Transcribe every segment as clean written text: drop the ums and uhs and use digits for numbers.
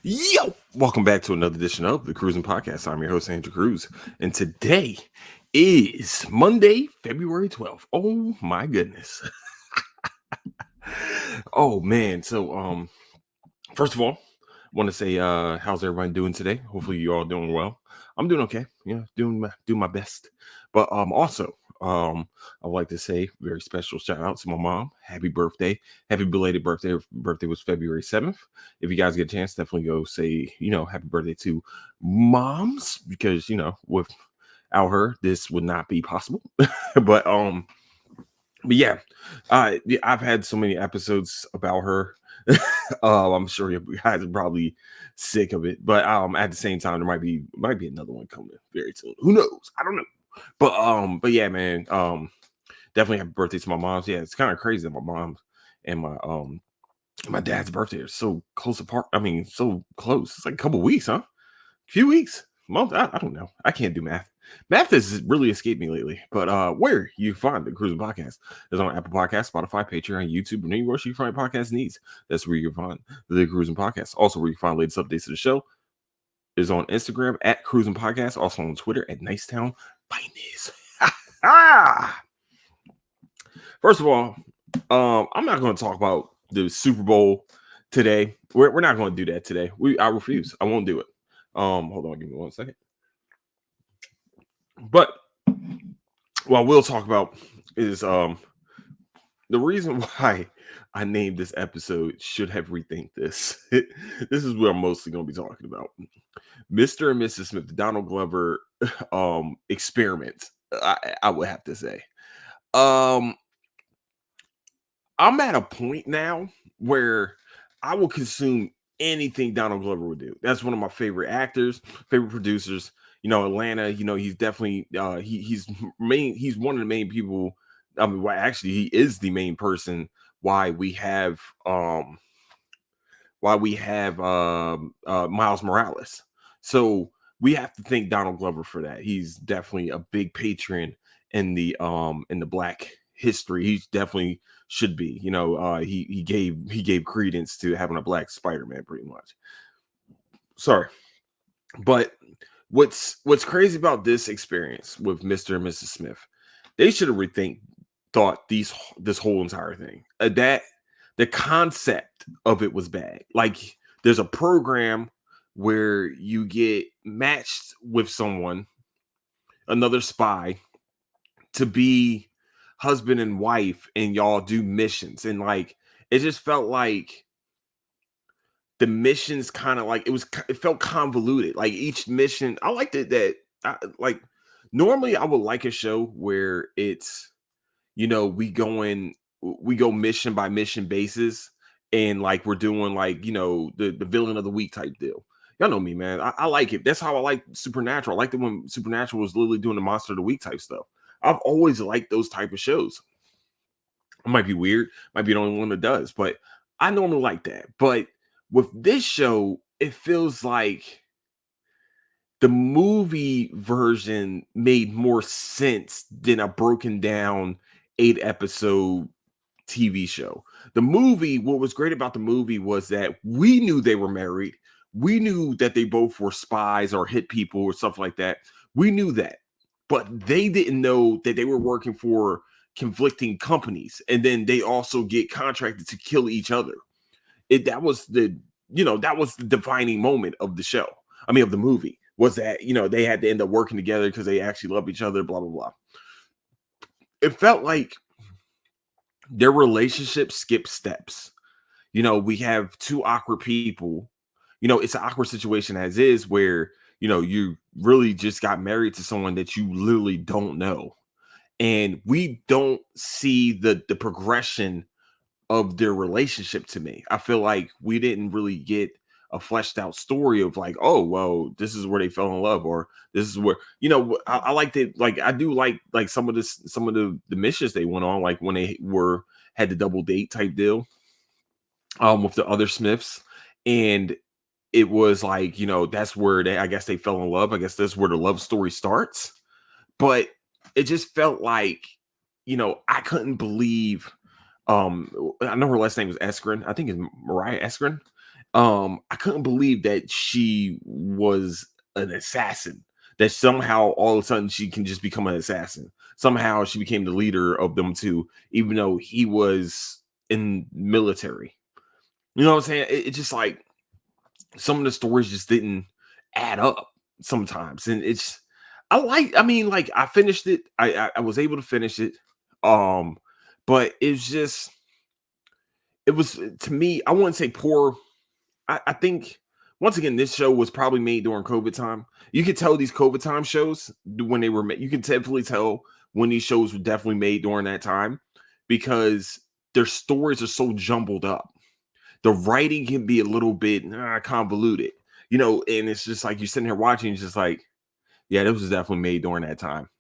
Yo, welcome back to another edition of the Cruising Podcast. I'm your host, Andrew Cruz, and today is Monday, February 12th. Oh my goodness. Oh man. So first of all, want to say how's everybody doing today? Hopefully you all doing well. I'm doing okay. Doing my best. But also I would like to say very special shout out to my mom. Happy birthday. Happy belated birthday. Her birthday was February 7th. If you guys get a chance, definitely go say, happy birthday to moms because, without her, this would not be possible. but but yeah, I've had so many episodes about her. I'm sure you guys are probably sick of it, but at the same time, there might be another one coming very soon. Who knows? I don't know. But yeah, man. Definitely happy birthday to my mom's. Yeah, it's kind of crazy that my mom's and my dad's birthday are so close apart. I mean, so close. It's like a couple weeks, huh? Few weeks, month. I don't know. I can't do math. Math has really escaped me lately. But where you find the Cruising Podcast is on Apple Podcasts, Spotify, Patreon, YouTube, and anywhere you find podcast needs. That's where you can find the Cruising Podcast. Also, where you find latest updates to the show is on Instagram at Cruising Podcast. Also on Twitter at Nicetown Finest. First of all, I'm not going to talk about the Super Bowl today. We're not going to do that today. I refuse. I won't do it. Hold on, give me 1 second. But what we'll talk about is the reason why I named this episode Should Have Rethink This. This is what I'm mostly going to be talking about. Mr. and Mrs. Smith, the Donald Glover experiment, I would have to say. I'm at a point now where I will consume anything Donald Glover would do. That's one of my favorite actors, favorite producers. Atlanta. He's definitely he's one of the main people. I mean, well, actually, he is the main person why we have Miles Morales. So we have to thank Donald Glover for that. He's definitely a big patron in the Black history. He definitely should be. He gave credence to having a Black Spider-Man, pretty much. Sorry, but what's crazy about this experience with Mr. and Mrs. Smith, they should have thought this whole entire thing. That the concept of it was bad. Like there's a program where you get matched with someone, another spy, to be husband and wife, and y'all do missions. And like it just felt like the missions kind of like it felt convoluted. Like each mission, I liked it that like normally I would like a show where it's we go mission by mission basis, and like we're doing like the villain of the week type deal. Y'all know me, man. I like it. That's how I like Supernatural. I liked it when Supernatural was literally doing the monster of the week type stuff. I've always liked those type of shows. It might be weird, might be the only one that does, but I normally like that. But with this show, it feels like the movie version made more sense than a broken down 8 episode TV show. The movie, what was great about the movie was that we knew they were married. We knew that they both were spies or hit people or stuff like that. We knew that. But they didn't know that they were working for conflicting companies. And then they also get contracted to kill each other. That was the defining moment of the show. I mean, of the movie, was that, they had to end up working together because they actually love each other, blah, blah, blah. It felt like their relationship skipped steps. We have two awkward people. It's an awkward situation as is where, you really just got married to someone that you literally don't know. And we don't see the progression of their relationship to me. I feel like we didn't really get a fleshed out story of like, oh, well, this is where they fell in love, or this is where, I like that. Like, I do like some of the missions they went on, like when they had the double date type deal with the other Smiths. And it was like, that's where I guess they fell in love. I guess that's where the love story starts. But it just felt like, I couldn't believe I know her last name was Eskrin. I think it's Mariah Eskrin. I couldn't believe that she was an assassin. That somehow all of a sudden she can just become an assassin. Somehow she became the leader of them two, even though he was in military. You know what I'm saying? It just like some of the stories just didn't add up sometimes, and it's I mean, like I finished it. I was able to finish it, um, but it's just it was to me. I wouldn't say poor. I think once again, this show was probably made during COVID time. You could tell these COVID time shows when they were made. You can definitely tell when these shows were definitely made during that time because their stories are so jumbled up. The writing can be a little bit convoluted, and it's just like you're sitting here watching, it's just like, yeah, this was definitely made during that time.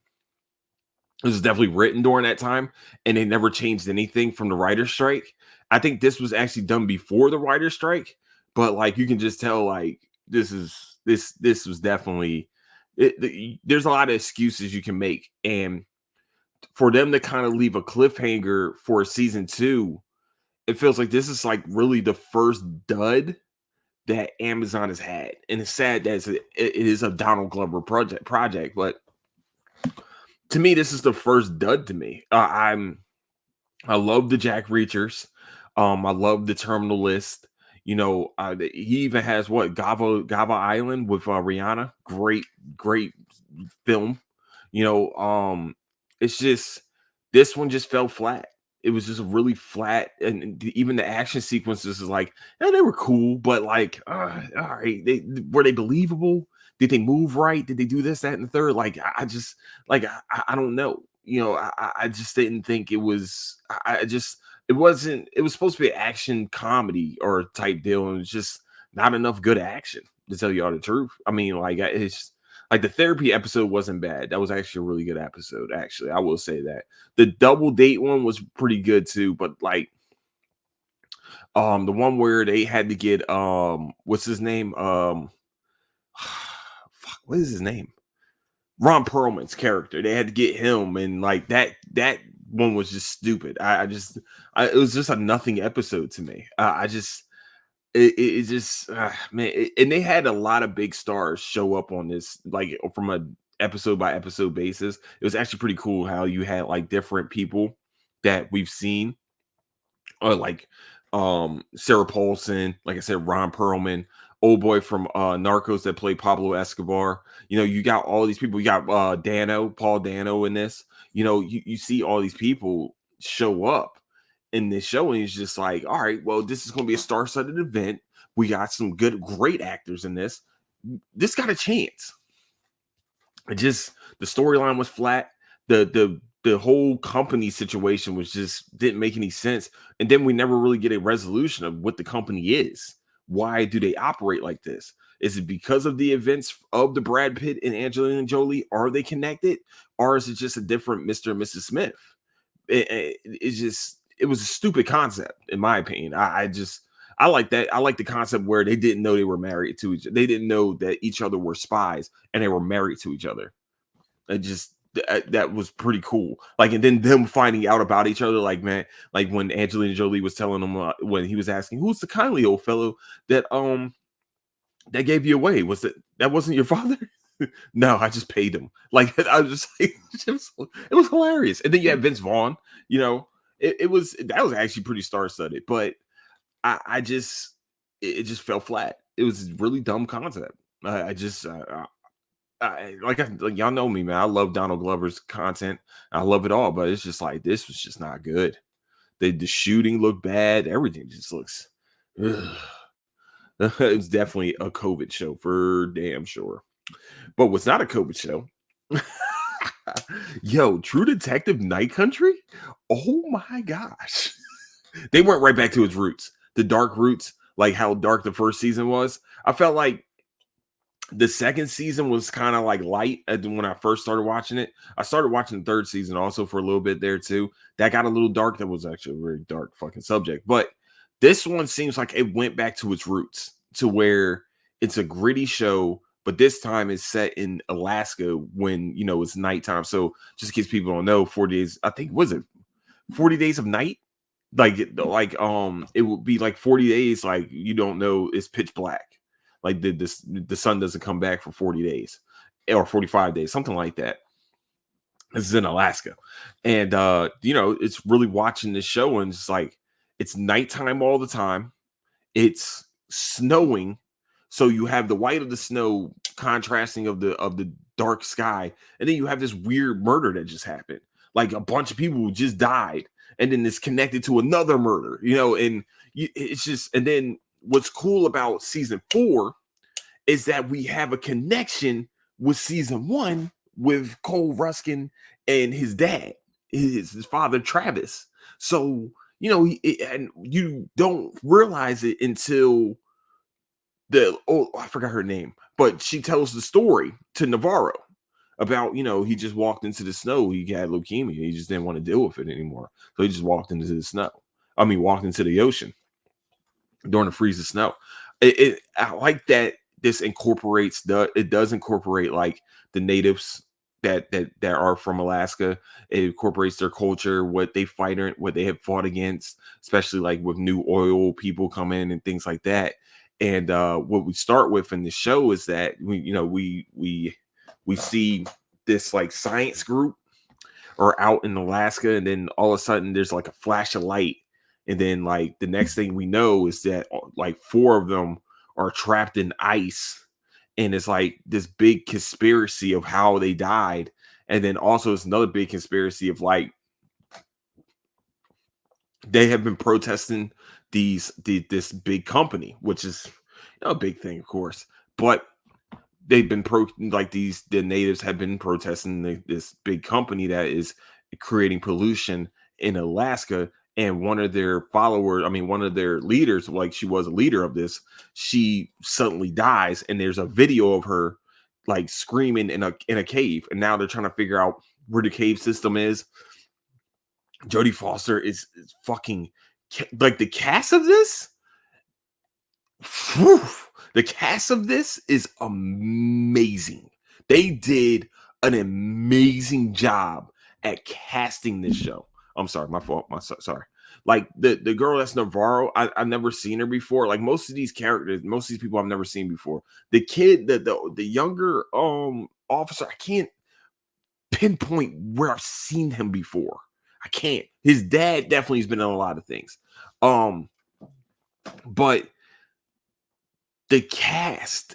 This was definitely written during that time, and they never changed anything from the writer's strike. I think this was actually done before the writer's strike, but like you can just tell, like this was definitely there's a lot of excuses you can make, and for them to kind of leave a cliffhanger for season two, it feels like this is like really the first dud that Amazon has had, and it's sad that it is a Donald Glover project, but to me, this is the first dud to me. I love the Jack Reachers. I love the Terminal List. He even has what Gava Island with Rihanna. Great film. It's just this one just fell flat. It was just really flat, and even the action sequences is like, yeah, they were cool, but like, all right, were they believable? Did they move right? Did they do this, that, and the third? Like, I just like I don't know. I just didn't think it was. I just it wasn't. It was supposed to be an action comedy or type deal, and it's just not enough good action to tell you all the truth. I mean, like it's like the therapy episode wasn't bad. That was actually a really good episode. Actually, I will say that the double date one was pretty good too. But like, the one where they had to get what's his name? Fuck, what is his name? Ron Perlman's character. They had to get him, and like that one was just stupid. It was just a nothing episode to me. I just it just man, and they had a lot of big stars show up on this, like from a episode by episode basis. It was actually pretty cool how you had like different people that we've seen, or like Sarah Paulson, like I said, Ron Perlman, old boy from Narcos that played Pablo Escobar. You got all these people. You got Paul Dano in this. You see all these people show up in this show, and it's just like, all right, well, this is going to be a star-studded event. We got some great actors in this. This got a chance. It just the storyline was flat. The whole company situation was just didn't make any sense. And then we never really get a resolution of what the company is. Why do they operate like this? Is it because of the events of the Brad Pitt and Angelina Jolie? Are they connected? Or is it just a different Mr. and Mrs. Smith? It was a stupid concept, in my opinion. I like that. I like the concept where they didn't know they were married to each other. They didn't know that each other were spies and they were married to each other. That was pretty cool. Like, and then them finding out about each other, like, man, like when Angelina Jolie was telling him when he was asking, "Who's the kindly old fellow that gave you away? That wasn't your father?" No, I just paid him. Like, I was just like, it was hilarious. And then you had Vince Vaughn. That was actually pretty star studded, but I just it just fell flat. It was a really dumb concept. Like y'all know me, man. I love Donald Glover's content. I love it all, but it's just like this was just not good. The shooting looked bad. Everything just looks. It's definitely a COVID show for damn sure. But what's not a COVID show? Yo, True Detective Night Country. Oh my gosh, they went right back to its roots, the dark roots, like how dark the first season was. I felt like the second season was kind of like light when I first started watching it. I started watching the third season also for a little bit there too. That got a little dark. That was actually a very dark fucking subject. But this one seems like it went back to its roots, to where it's a gritty show, but this time it's set in Alaska when it's nighttime. So just in case people don't know, 40 days, I think, was it 40 Days of Night? it would be like 40 days, like you don't know, it's pitch black. Like the sun doesn't come back for 40 days or 45 days, something like that. This is in Alaska. And it's really watching this show, and it's like it's nighttime all the time. It's snowing, so you have the white of the snow contrasting of the dark sky, and then you have this weird murder that just happened. Like a bunch of people just died, and then it's connected to another murder, and it's just. And then what's cool about season 4 is that we have a connection with season 1 with Cole Ruskin and his dad, his father Travis. So and you don't realize it until I forgot her name, but she tells the story to Navarro about he just walked into the snow. He had leukemia. He just didn't want to deal with it anymore, so he just walked into the snow. I mean, walked into the ocean during the freeze of snow. I like that this it does incorporate like the natives that are from Alaska. It incorporates their culture, what they fight or what they have fought against, especially like with new oil people come in and things like that. And what we start with in the show is that we see this like science group or out in Alaska, and then all of a sudden there's like a flash of light, and then like the next thing we know is that like 4 of them are trapped in ice, and it's like this big conspiracy of how they died. And then also it's another big conspiracy of like they have been protesting this big company, which is a big thing, of course, but they've been the natives have been protesting this big company that is creating pollution in Alaska. And one of their followers, I mean, one of their leaders, like she was a leader of this, she suddenly dies, and there's a video of her like screaming in a cave. And now they're trying to figure out where the cave system is. Jodie Foster is fucking like the cast of this. Whew, the cast of this is amazing. They did an amazing job at casting this show. I'm sorry, my fault. Sorry. Like the girl that's Navarro, I've never seen her before. Like most of these characters, most of these people I've never seen before. The kid, the younger officer, I can't pinpoint where I've seen him before. I can't. His dad definitely has been in a lot of things. But the cast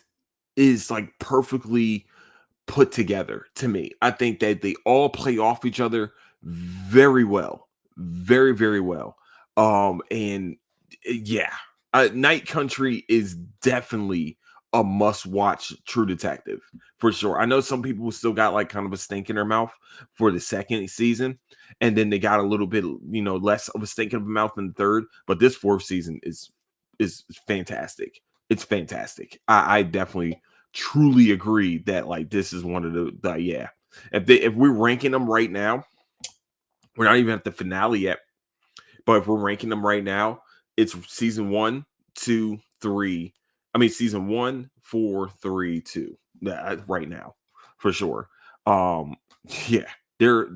is like perfectly put together to me. I think that they all play off each other very well. Very, very well. And yeah, Night Country is definitely a must-watch True Detective for sure. I know some people still got like kind of a stink in their mouth for the second season, and then they got a little bit, less of a stink in their mouth in the third. But this 4th season is fantastic. It's fantastic. I definitely truly agree that like this is one of the yeah. If we're ranking them right now, we're not even at the finale yet. But if we're ranking them right now, it's season 1, 2, 3. I mean, season 1, 4, 3, 2. Right now, for sure. Yeah, they're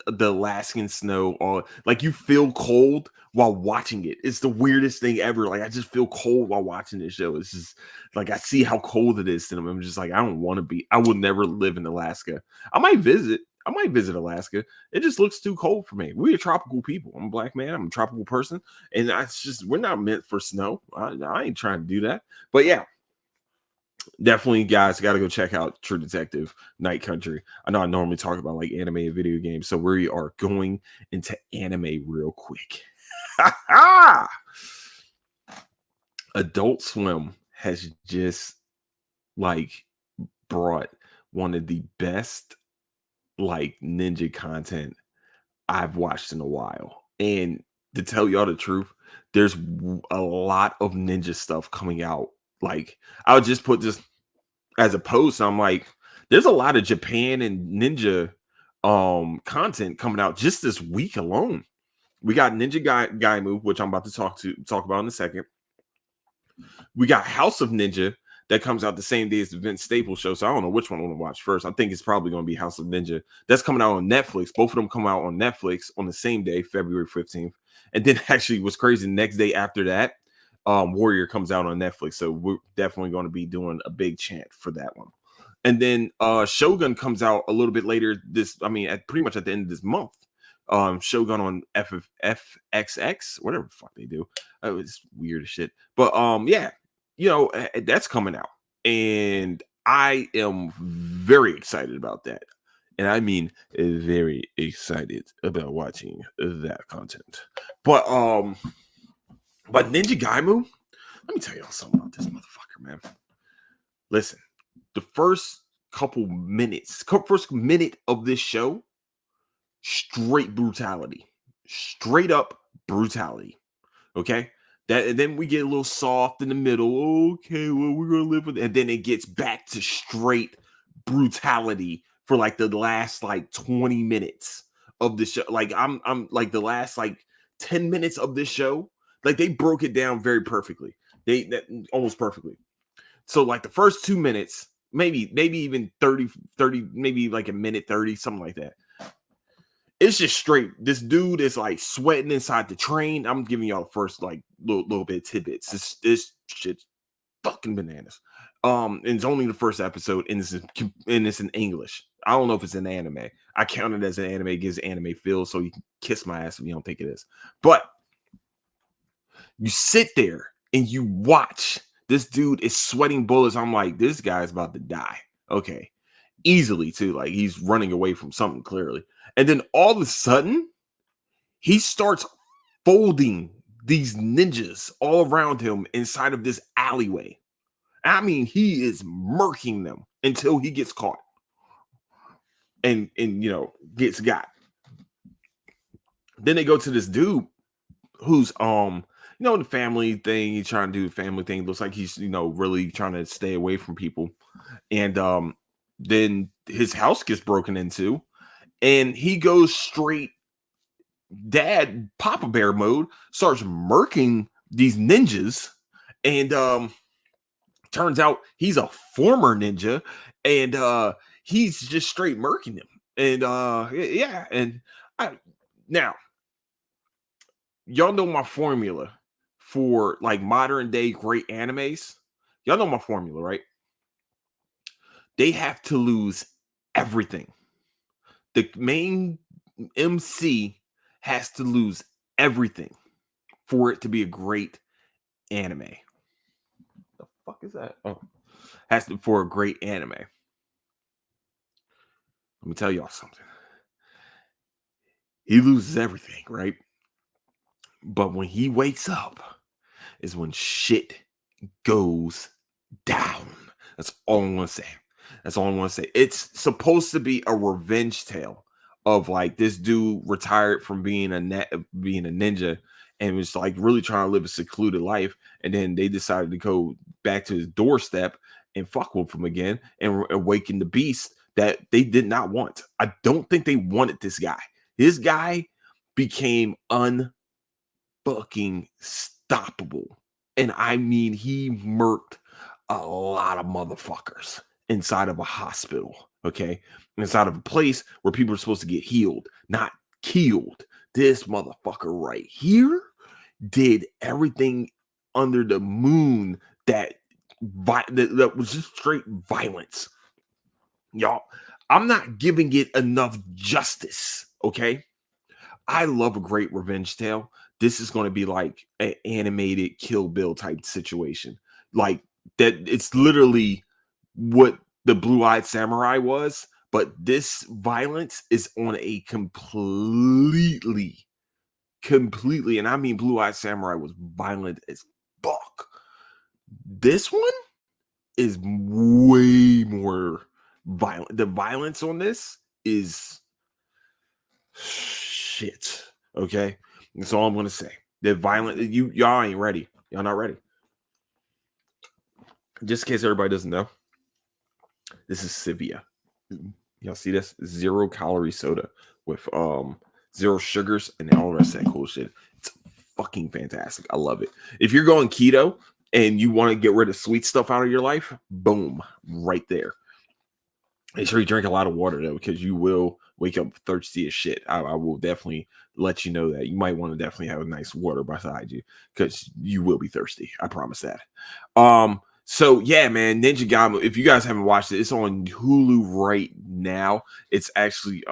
the Alaskan snow. Like you feel cold while watching it. It's the weirdest thing ever. Like I just feel cold while watching this show. It's just like I see how cold it is to them. I'm just like I don't want to be. I would never live in Alaska. I might visit Alaska. It just looks too cold for me. We're tropical people. I'm a black man. I'm a tropical person. And we're not meant for snow. I ain't trying to do that. But yeah, definitely, guys, got to go check out True Detective Night Country. I know I normally talk about like anime and video games. So we are going into anime real quick. Adult Swim has just like brought one of the best like ninja content I've watched in a while. And to tell y'all the truth, there's a lot of ninja stuff coming out. Like I'll just put this as a post. I'm like, there's a lot of Japan and ninja content coming out just this week alone. We got Ninja Guy Move, which I'm about to talk about in a second. We got House of Ninja that comes out the same day as the Vince Staples show. So I don't know which one I want to watch first. I think it's probably going to be House of Ninja. That's coming out on Netflix. Both of them come out on Netflix on the same day, February 15th. And then actually what's crazy, the next day after that, Warrior comes out on Netflix. So we're definitely going to be doing a big chant for that one. And then Shogun comes out a little bit later pretty much at the end of this month. Shogun on FXX, whatever the fuck they do. It's weird as shit. But yeah, that's coming out. And I am very excited about that. And I mean very excited about watching that content. But Ninja Gaimu, let me tell y'all something about this motherfucker, man. Listen, the first minute of this show, straight brutality. Straight up brutality. Okay? And then we get a little soft in the middle. Okay, well, we're gonna live with it. And then it gets back to straight brutality for like the last like 20 minutes of the show. Like I'm like the last like 10 minutes of this show, like they broke it down very perfectly. Almost perfectly. So like the first 2 minutes, maybe even 30, maybe like a minute 30, something like that. It's just straight. This dude is like sweating inside the train. I'm giving y'all the first like little bit of tidbits. This shit's fucking bananas. And it's only the first episode, and it's in English. I don't know if it's an anime. I count it as an anime. It gives anime feel, so you can kiss my ass if you don't think it is. But you sit there and you watch. This dude is sweating bullets. I'm like, this guy's about to die. Okay. Easily, too. Like, he's running away from something, clearly. And then all of a sudden, he starts folding these ninjas all around him inside of this alleyway. I mean, he is murking them until he gets caught and gets got. Then they go to this dude who's the family thing. He's trying to do the family thing. Looks like he's really trying to stay away from people. And then his house gets broken into, and he goes straight dad Papa Bear mode, starts murking these ninjas, and turns out he's a former ninja, and he's just straight murking them. And yeah, and now y'all know my formula for like modern day great animes. Y'all know my formula, right? They have to lose everything. The main MC has to lose everything for it to be a great anime. The fuck is that? Oh, for a great anime. Let me tell y'all something. He loses everything, right? But when he wakes up is when shit goes down. That's all I'm gonna say. It's supposed to be a revenge tale of like this dude retired from being a ninja and was like really trying to live a secluded life, and then they decided to go back to his doorstep and fuck with him again and awaken the beast that they did not want. I don't think they wanted this guy. This guy became unfucking stoppable. And I mean, he murked a lot of motherfuckers inside of a hospital, okay? Inside of a place where people are supposed to get healed, not killed. This motherfucker right here did everything under the moon that was just straight violence. Y'all, I'm not giving it enough justice, okay? I love a great revenge tale. This is going to be like an animated Kill Bill type situation. Like that, it's literally what the Blue-Eyed Samurai was, but this violence is on a completely, and I mean Blue-Eyed Samurai was violent as fuck. This one is way more violent. The violence on this is shit. Okay, that's all I'm gonna say. The violent, y'all ain't ready. Y'all not ready. Just in case everybody doesn't know, this is Sivia. Y'all see this? 0 calorie soda with 0 sugars and all the rest of that cool shit. It's fucking fantastic. I love it. If you're going keto and you want to get rid of sweet stuff out of your life, boom, right there. Make sure you drink a lot of water though, because you will wake up thirsty as shit, I will definitely let you know that you might want to definitely have a nice water beside you because you will be thirsty. I promise that. So yeah, man, Ninja Gaiden. If you guys haven't watched it, it's on Hulu right now. It's actually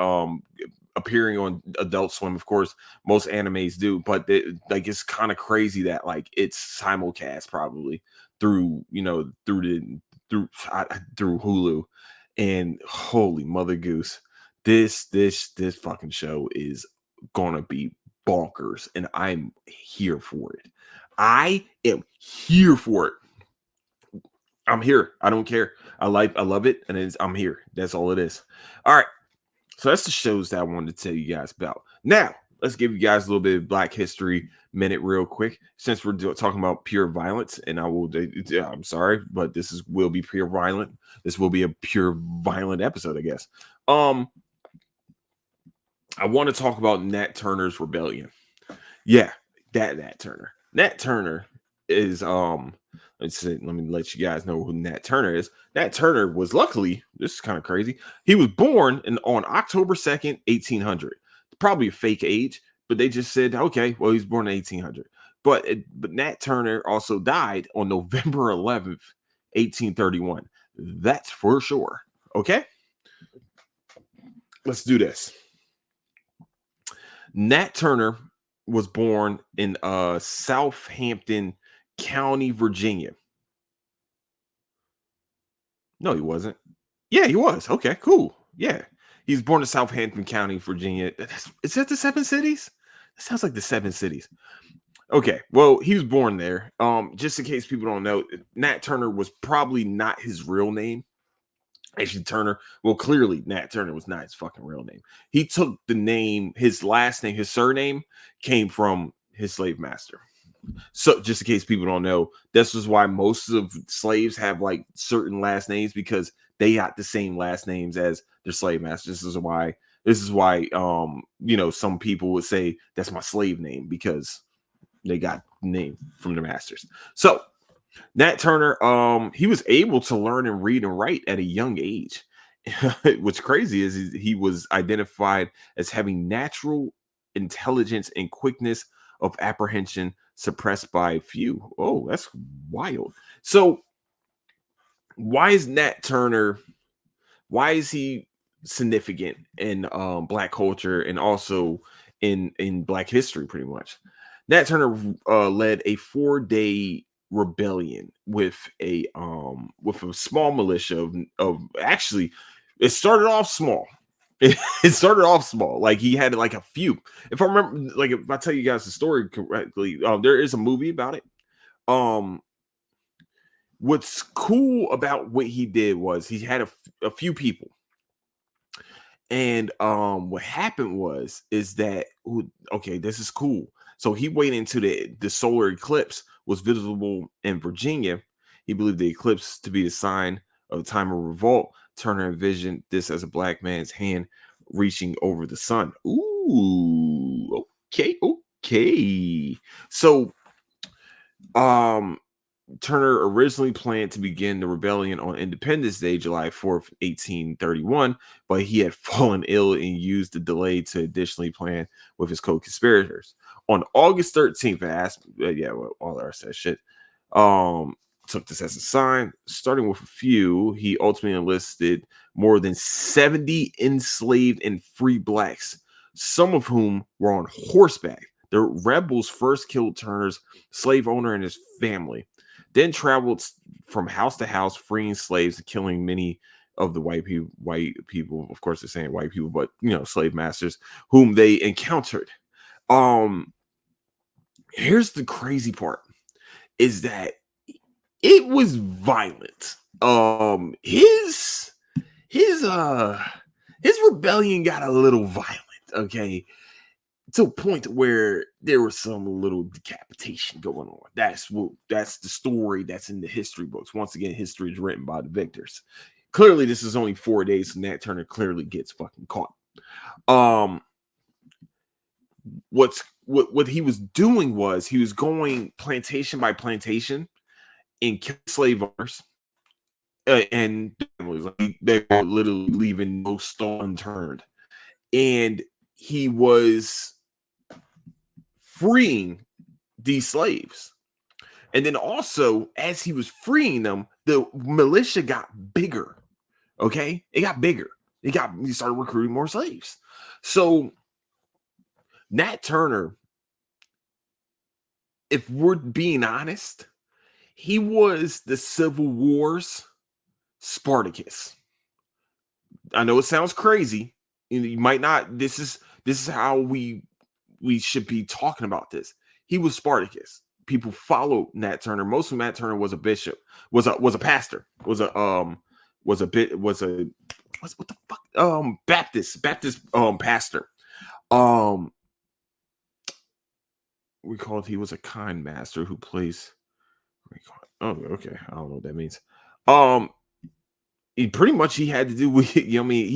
appearing on Adult Swim. Of course, most animes do, but like it's kind of crazy that like it's simulcast probably through through Hulu, and holy mother goose, this fucking show is gonna be bonkers, and I'm here for it. I am here for it. I'm here. I don't care. I love it, and I'm here. That's all it is. All right. So that's the shows that I wanted to tell you guys about. Now, let's give you guys a little bit of Black History minute real quick, since we're talking about pure violence. And I'm sorry, but will be pure violent. This will be a pure violent episode, I guess. I want to talk about Nat Turner's Rebellion. Yeah, that Nat Turner. Nat Turner is let me let you guys know who Nat Turner is. Nat Turner was, luckily, this is kind of crazy, he was born on October 2nd, 1800. Probably a fake age, but they just said, okay, well, he's born in 1800. But Nat Turner also died on November 11th, 1831. That's for sure. Okay, let's do this. Nat Turner was born in Southampton County, Virginia. No, he wasn't. Yeah, he was. Okay, cool. Yeah. He was born in Southampton County, Virginia. Is that the seven cities? That sounds like the seven cities. Okay, well, he was born there. Just in case people don't know, Nat Turner was probably not his real name. Actually, clearly Nat Turner was not his fucking real name. He took the name, his last name, his surname came from his slave master. So just in case people don't know, this is why most of slaves have like certain last names, because they got the same last names as their slave masters. This is why some people would say that's my slave name, because they got the name from their masters. So Nat Turner, he was able to learn and read and write at a young age. What's crazy is he was identified as having natural intelligence and quickness of apprehension suppressed by few. Oh, that's wild. So why is Nat Turner, why is he significant in Black culture and also in Black history pretty much? Nat Turner led a 4-day rebellion with a small militia of actually, it started off small. It started off small. Like he had like a few. If I remember, like if I tell you guys the story correctly, there is a movie about it. What's cool about what he did was he had a few people. And what happened is that, okay, this is cool. So he waited until the solar eclipse was visible in Virginia. He believed the eclipse to be a sign of the time of revolt. Turner envisioned this as a black man's hand reaching over the sun. Ooh, okay. So Turner originally planned to begin the rebellion on Independence Day, July 4th, 1831, but he had fallen ill and used the delay to additionally plan with his co-conspirators. On August 13th, all the rest of that shit, took this as a sign. Starting with a few, he ultimately enlisted more than 70 enslaved and free blacks, some of whom were on horseback. The rebels first killed Turner's slave owner and his family, then traveled from house to house, freeing slaves and killing many of the white people. Of course, they're saying white people, but slave masters whom they encountered. Here's the crazy part: is that it was violent. His rebellion got a little violent. Okay, to a point where there was some little decapitation going on. That's the story that's in the history books. Once again, history is written by the victors. Clearly, this is only 4 days, so Nat Turner clearly gets fucking caught. What he was doing was he was going plantation by plantation and killing slave owners and families. They were literally leaving no stone unturned. and he was freeing these slaves. And then also, as he was freeing them, the militia got bigger. Okay, it got bigger. He started recruiting more slaves. So Nat Turner, if we're being honest, he was the Civil War's Spartacus. I know it sounds crazy. You might not. This is how we should be talking about this. He was Spartacus. People followed Nat Turner. Most of Nat Turner was a bishop, was a pastor, was a what the fuck Baptist pastor. We called he was a kind master who plays. Oh, okay. I don't know what that means. He pretty much he had to do with I mean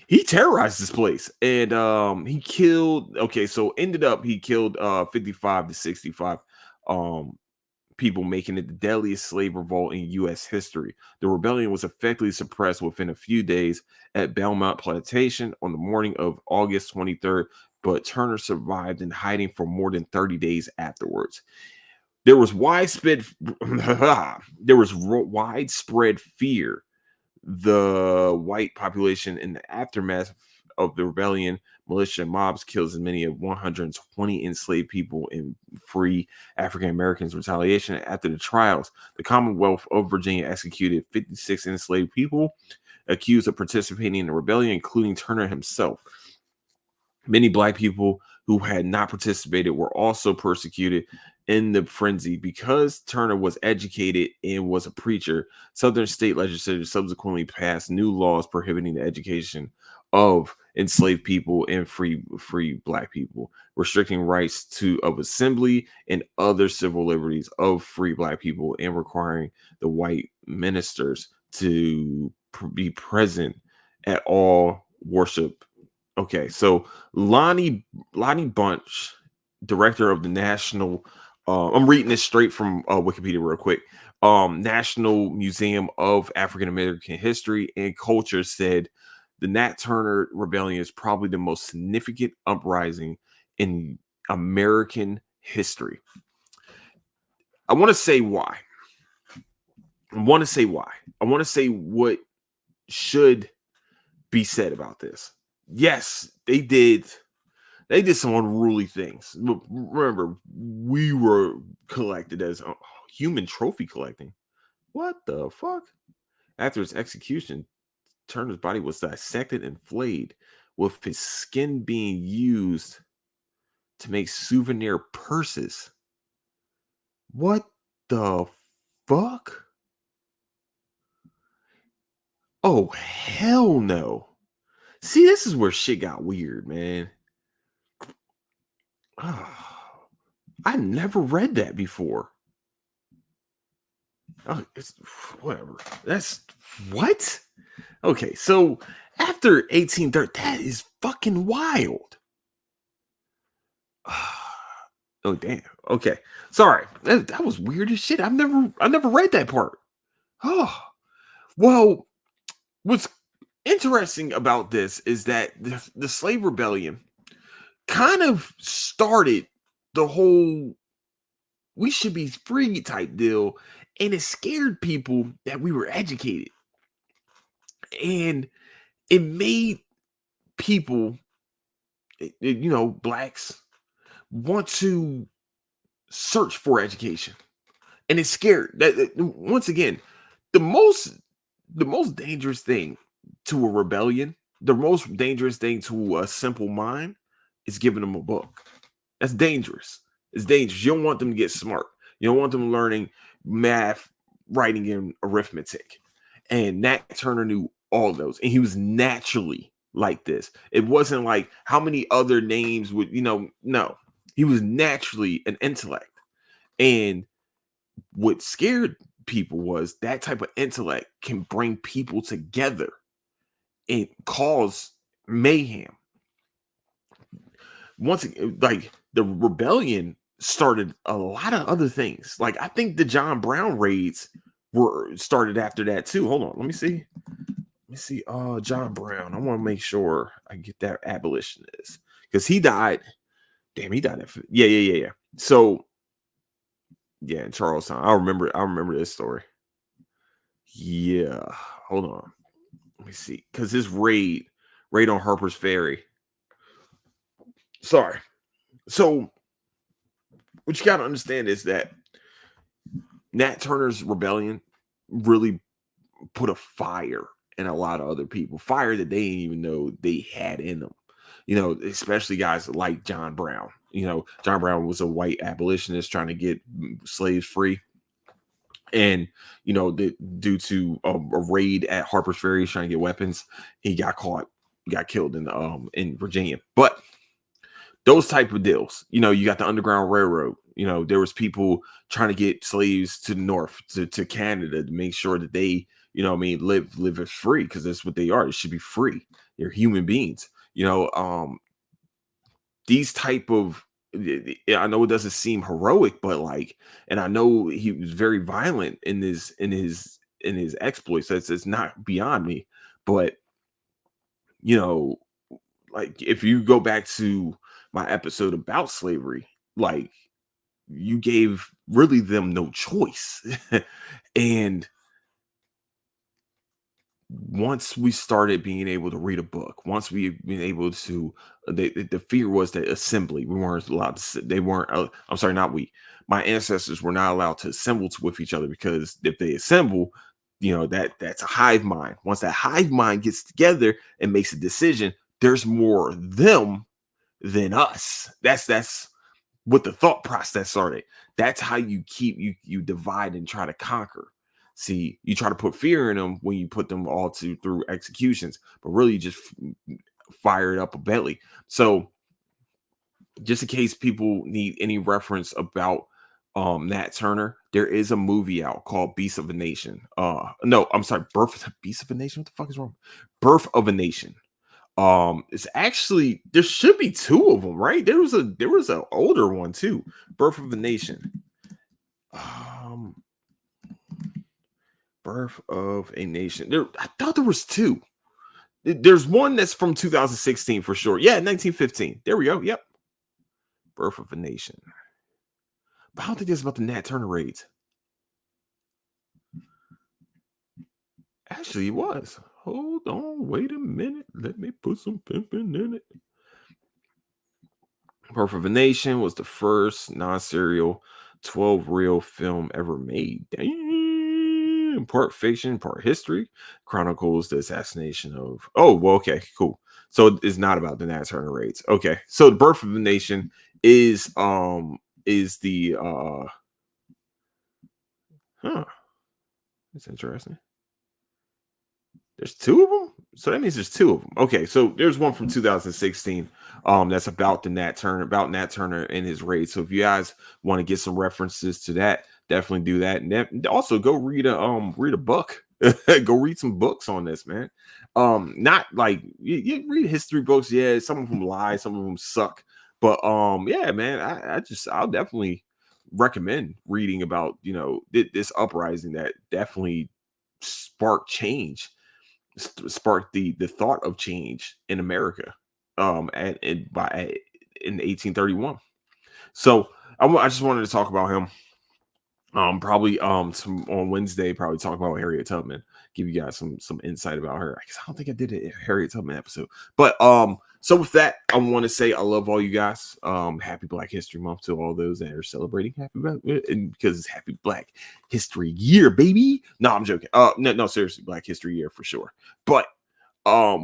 he terrorized this place, and he killed. Okay, so ended up he killed 55 to 65 people, making it the deadliest slave revolt in U.S. history. The rebellion was effectively suppressed within a few days at Belmont Plantation on the morning of August 23rd, but Turner survived in hiding for more than 30 days afterwards. There was widespread fear. The white population in the aftermath of the rebellion, militia mobs killed as many as 120 enslaved people and free African Americans. Retaliation after the trials, the Commonwealth of Virginia executed 56 enslaved people accused of participating in the rebellion, including Turner himself. Many black people who had not participated were also persecuted in the frenzy. Because Turner was educated and was a preacher, Southern state legislatures subsequently passed new laws prohibiting the education of enslaved people and free black people, restricting rights of assembly and other civil liberties of free black people, and requiring the white ministers to be present at all worship. Okay, so Lonnie Bunch, director of the National, I'm reading this straight from Wikipedia real quick. National Museum of African American History and Culture, said the Nat Turner Rebellion is probably the most significant uprising in American history. I want to say why. I want to say what should be said about this. Yes, they did some unruly things. Remember, we were collected as human trophy collecting. What the fuck? After his execution, Turner's body was dissected and flayed, with his skin being used to make souvenir purses. What the fuck? Oh, hell no. See, this is where shit got weird, man. Oh, I never read that before. Oh, it's whatever. That's what? Okay, so after 1830, that is fucking wild. Oh damn. Okay, sorry. That was weird as shit. I never read that part. Oh, well, what's interesting about this is that the slave rebellion kind of started the whole "we should be free" type deal, and it scared people that we were educated, and it made people, blacks, want to search for education, and it's scared that once again, the most dangerous thing to a rebellion, the most dangerous thing to a simple mind, is giving them a book. That's dangerous. It's dangerous. You don't want them to get smart. You don't want them learning math, writing, and arithmetic. And Nat Turner knew all those, and he was naturally like this. It wasn't like how many other names would no. He was naturally an intellect. And what scared people was that type of intellect can bring people together and cause mayhem. Once again, like the rebellion started a lot of other things. Like I think the John Brown raids were started after that too. Hold on, let me see. me see. John Brown. I want to make sure I get that abolitionist because he died. Damn, he died at yeah. So yeah, in Charlestown. I remember this story. Yeah. Hold on. Let me see. Because this raid on Harper's Ferry. Sorry. So what you gotta understand is that Nat Turner's rebellion really put a fire in a lot of other people. Fire that they didn't even know they had in them. Especially guys like John Brown. John Brown was a white abolitionist trying to get slaves free. And due to a raid at Harper's Ferry trying to get weapons, he got caught, got killed in Virginia. But those type of deals, you got the Underground Railroad. There was people trying to get slaves to the north, to Canada, to make sure that they, live as free, because that's what they are. They should be free. They're human beings. These type of, I know it doesn't seem heroic, but like, and I know he was very violent in his exploits. It's not beyond me, but you know, like if you go back to my episode about slavery, like you gave really them no choice. And once we started being able to read a book, once we've been able to, the fear was that assembly, we weren't allowed to, they weren't, I'm sorry, not we, my ancestors were not allowed to assemble with each other, because if they assemble, that's a hive mind. Once that hive mind gets together and makes a decision, there's more them than us. That's what the thought process started. That's how you keep you divide and try to conquer. See, you try to put fear in them when you put them all through executions, but really you just fire it up a belly. So just in case people need any reference about Nat Turner, there is a movie out called Beast of a Nation. No, I'm sorry, Beast of a Nation. What the fuck is wrong? Birth of a Nation. It's actually, there should be two of them, right? There was an older one too. Birth of a Nation. Um Birth of a Nation. I thought there was two. There's one that's from 2016 for sure. Yeah, 1915. There we go. Yep. Birth of a Nation. But I don't think that's about the Nat Turner raids. Actually, it was. Hold on, wait a minute. Let me put some pimping in it. Birth of a Nation was the first non-serial 12 reel film ever made. Damn. Part fiction, part history. Chronicles the assassination of. Oh, well, okay, cool. So it's not about the Nat Turner raids. Okay. So the Birth of a Nation is the huh. That's interesting. There's two of them, so that means there's two of them. Okay, so there's one from 2016, that's about Nat Turner and his raid. So if you guys want to get some references to that, definitely do that. And then also go read a book. Go read some books on this, man. Not like you read history books. Yeah, some of them lie, some of them suck. But yeah, man, I'll definitely recommend reading about this uprising that definitely sparked change, sparked the thought of change in America in 1831. So I just wanted to talk about him. Probably on Wednesday, probably talk about Harriet Tubman, give you guys some insight about her. I guess I don't think I did a Harriet Tubman episode, but so with that, I want to say I love all you guys. Happy Black History Month to all those that are celebrating and because it's Happy Black History Year, baby. No, I'm joking. No, seriously, Black History Year for sure. But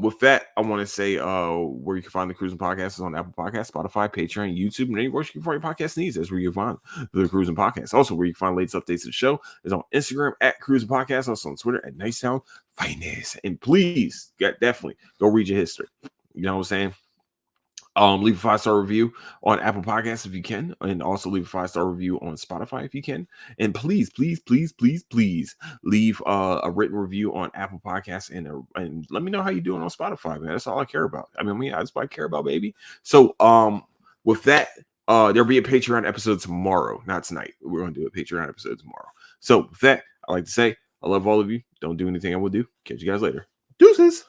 with that, I want to say where you can find the Cruising Podcast is on Apple Podcasts, Spotify, Patreon, YouTube, and anywhere you can find your podcast needs. That's where you can find the Cruising Podcast. Also, where you can find latest updates to the show is on Instagram at Cruising Podcast, also on Twitter at Nice Sound Finance. And please, definitely go read your history. You know what I'm saying? Leave a 5-star review on Apple Podcasts if you can, and also leave a 5-star review on Spotify if you can. And please leave a written review on Apple Podcasts and let me know how you're doing on Spotify, man. That's all I care about. I mean, that's what I care about, baby. So with that, there'll be a Patreon episode tomorrow, not tonight. We're gonna do a Patreon episode tomorrow. So with that, I like to say I love all of you. Don't do anything I will do. Catch you guys later. Deuces.